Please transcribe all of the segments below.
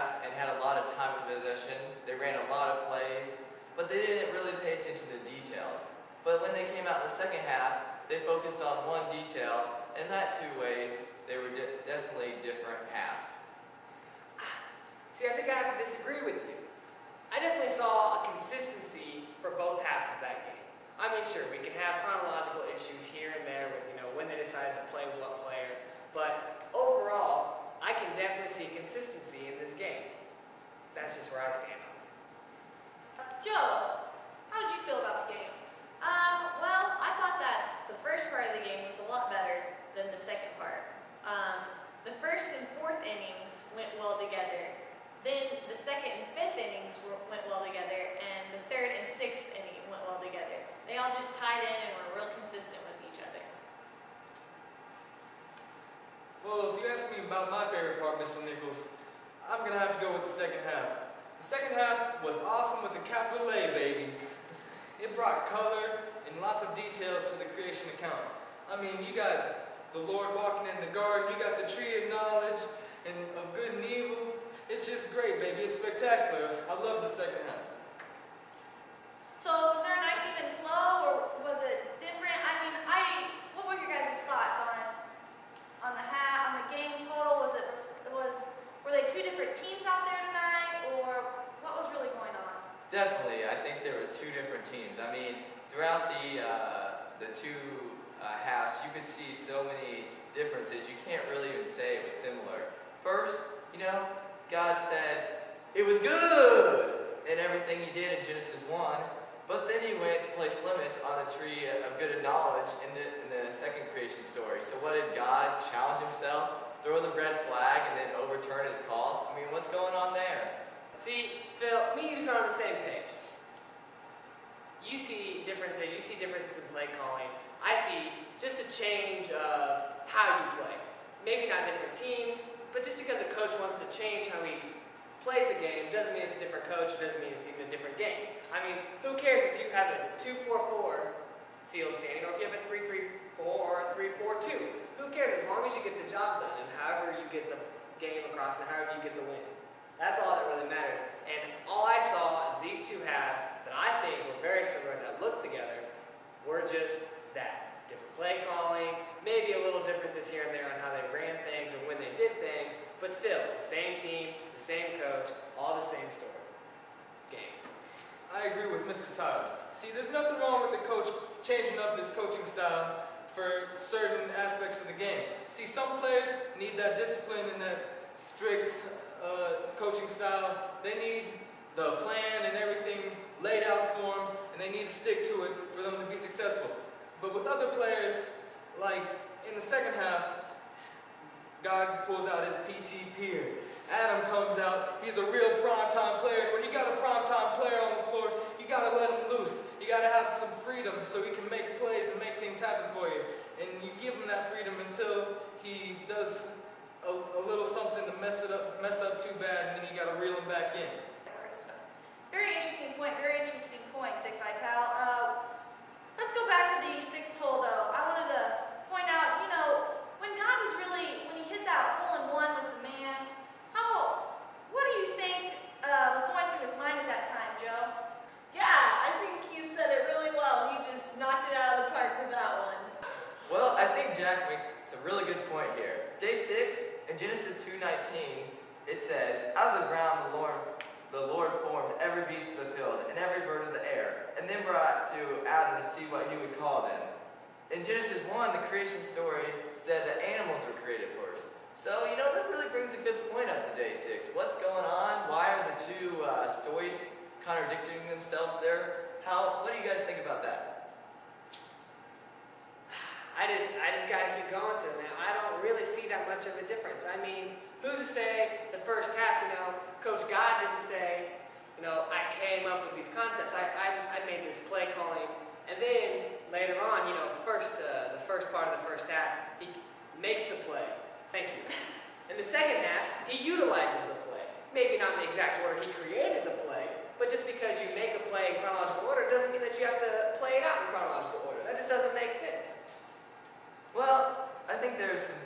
half and had a lot of time of possession. They ran a lot of plays, but they didn't really pay attention to details. But when they came out in the second half, they focused on one detail, and that two ways, they were definitely different halves. See, I think I have to disagree with you. I definitely saw a consistency for both halves of that game. I mean, sure, we can have chronological issues here and there with, when they decided to play what player, but overall, I can definitely see consistency in this game. That's just where I stand on it. Joe, how did you feel about the game? Well, I thought that the first part of the game was a lot better than the second part. The first and fourth innings went well together. Then the second and fifth innings went well together, and the third and sixth inning went well together. They all just tied in and were real consistent with each other. Well, if you ask me about my favorite part, Mr. Nichols, I'm going to have to go with the second half. The second half was awesome with a capital A, baby. It brought color and lots of detail to the creation account. I mean, you got the Lord walking in the garden, you got the tree of knowledge and of good and evil. It's just great, baby. It's spectacular. I love the second half. So was there a nice even flow, or was it different? I mean, what were your guys' thoughts on the game total? Were they two different teams out there tonight, or what was really going on? Definitely, I think there were two different teams. I mean, throughout the two halves, you could see so many differences. You can't really even say it was similar. First, God said, it was good in everything he did in Genesis 1, but then he went to place limits on the tree of good and knowledge in the second creation story. So what did God challenge himself? Throw the red flag and then overturn his call? I mean, what's going on there? See, Phil, me and you are on the same page. You see differences in play calling. I see just a change of how you play. Maybe not different teams, but just because a coach wants to change how he plays the game doesn't mean it's a different coach, it doesn't mean it's even a different game. I mean, who cares if you have a 2-4-4 field standing or if you have a 3-3-4 or a 3-4-2? Who cares as long as you get the job done and however you get the game across and however you get the win. That's all that really matters. And all I saw in these two halves that I think were very similar, that looked together, were just that. Different play callings, maybe a little differences here and there on how they ran things and when they did things, but still, the same team, the same coach, all the same story. Game. I agree with Mr. Tyler. See, there's nothing wrong with the coach changing up his coaching style for certain aspects of the game. See, some players need that discipline and that strict coaching style. They need the plan and everything laid out for them, and they need to stick to it for them to be successful. But with other players, like in the second half, God pulls out his PT peer. Adam comes out, he's a real primetime player. And when you got a primetime player on the floor, you got to let him loose. You got to have some freedom so he can make plays and make things happen for you. And you give him that freedom until he does a little something to mess up too bad, and then you got to reel him back in. Very interesting point, Dick Vitale. Let's go back to the sixth hole, though. I wanted to point out, when he hit that hole-in-one with the man, what do you think was going through his mind at that time, Joe? Yeah, I think you said it really well. He just knocked it out of the park with that one. Well, I think Jack makes a really good point here. Day 6, in Genesis 2:19, it says, out of the ground the Lord formed every beast of the field and every bird of the air, and then brought to Adam to see what he would call them. In Genesis 1, the creation story said that animals were created first. So, that really brings a good point up to Day 6. What's going on? Why are the two stories contradicting themselves there? What do you guys think about that? I just gotta keep going to it now. I don't really see that much of a difference. I mean, who's to say the first half, Coach God didn't say, I came up with these concepts. I made this play calling, and then later on, the first part of the first half, he makes the play. Thank you. In the second half, he utilizes the play. Maybe not in the exact order he created the play, but just because you make a play in chronological order doesn't mean that you have to play it out in chronological order. That just doesn't make sense. Well, I think there's some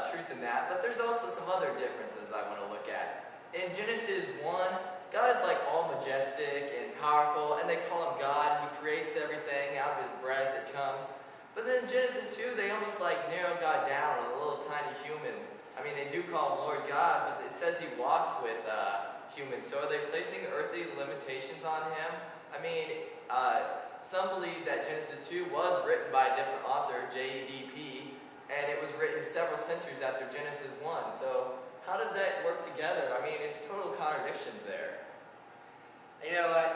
truth in that, but there's also some other differences I want to look at. in Genesis 1, God is like all majestic and powerful, and they call him God. He creates everything out of his breath that comes. But then in Genesis 2, they almost like narrow God down with a little tiny human. I mean, they do call him Lord God, but it says he walks with humans. So are they placing earthly limitations on him? I mean, some believe that Genesis 2 was written by a different author, J.E.D.P., and it was written several centuries after Genesis 1. So how does that work together? I mean, it's total contradictions there. You know what?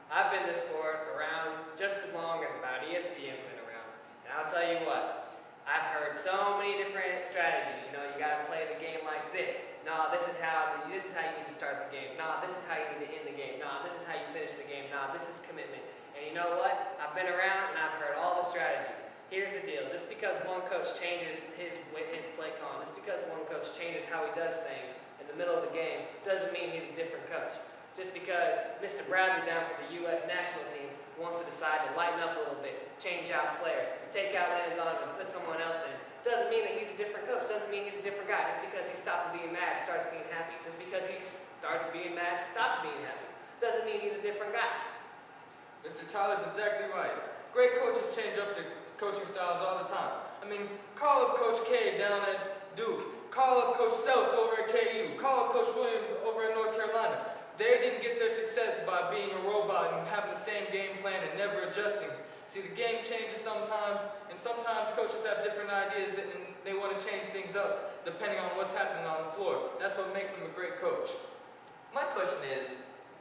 I've been this sport around just as long as about ESPN's been around. And I'll tell you what, I've heard so many different strategies. You know, you got to play the game like this. No, this is how you need to start the game. No, this is how you need to end the game. No, this is how you finish the game. No, this is commitment. And you know what? I've been around and I've heard all the strategies. Here's the deal. Just because one coach changes his play calling, just because one coach changes how he does things in the middle of the game, doesn't mean he's a different coach. Just because Mr. Bradley down for the U.S. national team wants to decide to lighten up a little bit, change out players, take out Landon Donovan and put someone else in, doesn't mean that he's a different coach, doesn't mean he's a different guy. Just because he stops being mad, starts being happy. Just because he starts being mad, stops being happy, doesn't mean he's a different guy. Mr. Tyler's exactly right. Great coaches change up their coaching styles all the time. I mean, call up Coach K down at Duke. Call up Coach South over at KU. Call up Coach Williams over at North Carolina. They didn't get their success by being a robot and having the same game plan and never adjusting. See, the game changes sometimes, and sometimes coaches have different ideas and they want to change things up depending on what's happening on the floor. That's what makes them a great coach. My question is,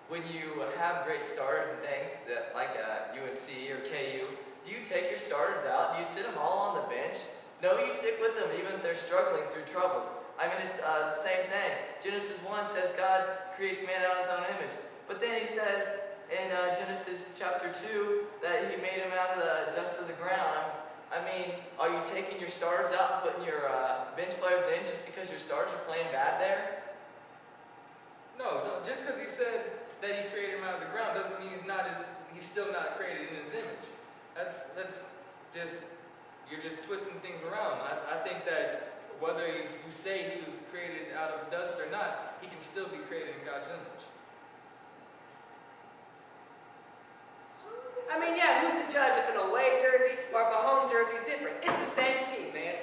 when you have great starters and things, that, like UNC or KU, do you take your starters out? Do you sit them all on the bench? No, you stick with them even if they're struggling through troubles. I mean, it's the same thing. Genesis 1 says God creates man out of his own image. But then he says in Genesis chapter 2 that he made him out of the dust of the ground. I mean, are you taking your starters out and putting your bench players in just because your stars are playing bad there? No, just because he said that he created him out of the ground doesn't mean he's still not created in his image. That's just, you're just twisting things around. I think that whether you say he was created out of dust or not, he can still be created in God's image. I mean, yeah, who's the judge if an away jersey or if a home jersey is different? It's the same team, man.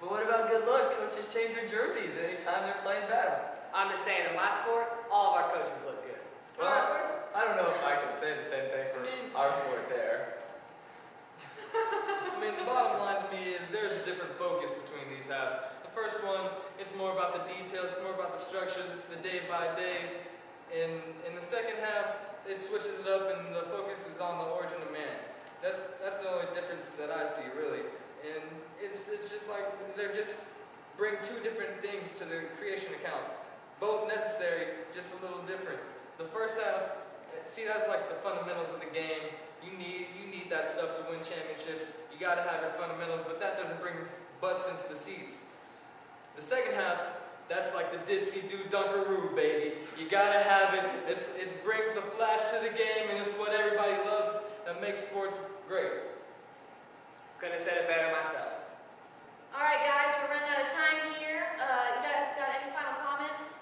But what about good luck? Coaches change their jerseys anytime they're playing bad. I'm just saying, in my sport, all of our coaches look good. Well, I don't know if I can say the same thing for our sport there. I mean, the bottom line to me is there's a different focus between these halves. The first one, it's more about the details, it's more about the structures, it's the day by day. In the second half, it switches it up and the focus is on the origin of man. That's the only difference that I see, really. And it's just like they're just bring two different things to the creation account. Both necessary, just a little different. The first half, see, that's like the fundamentals of the game. You need that stuff to win championships. You got to have your fundamentals, but that doesn't bring butts into the seats. The second half, that's like the dipsy-do dunkaroo, baby. You got to have it. It brings the flash to the game, and it's what everybody loves that makes sports great. Couldn't have said it better myself. All right, guys, we're running out of time here. You guys got any final comments?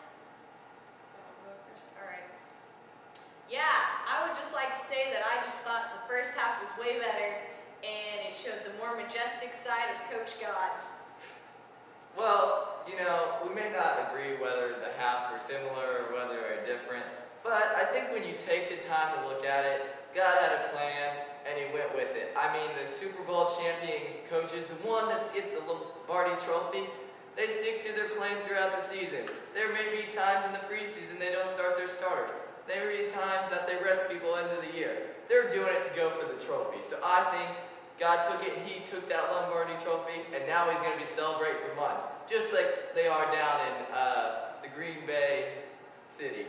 All right. Yeah, I would just like to say that I just thought the first half was way better, and it showed the more majestic side of Coach God. Well, you know, we may not agree whether the halves were similar or whether they're different, but I think when you take the time to look at it, God had a plan and he went with it. I mean, the Super Bowl champion coaches, the one that's get the Lombardi trophy, they stick to their plan throughout the season. There may be times in the preseason they don't start their starters. There may be times that they rest people into the year. They're doing it to go for the trophy. So I think God took it, he took that Lombardi trophy, and now he's going to be celebrating for months, just like they are down in the Green Bay City.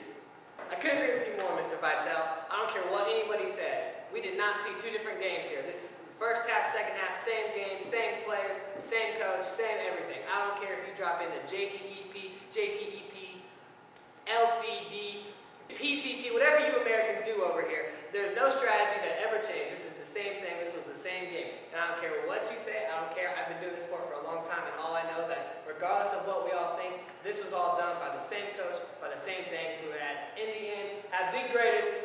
I couldn't agree with you more, Mr. Vitale. I don't care what anybody says. We did not see two different games here. This is first half, second half, same game, same players, same coach, same everything. I don't care if you drop into JDEP, JTEP, LCD, PCP, whatever you Americans do over here. There's no strategy that ever changed. This is the same thing. This was the same game. And I don't care what you say. I don't care. I've been doing this sport for a long time, and all I know that regardless of what we all think, this was all done by the same coach, by the same thing, who had, in the end, had the greatest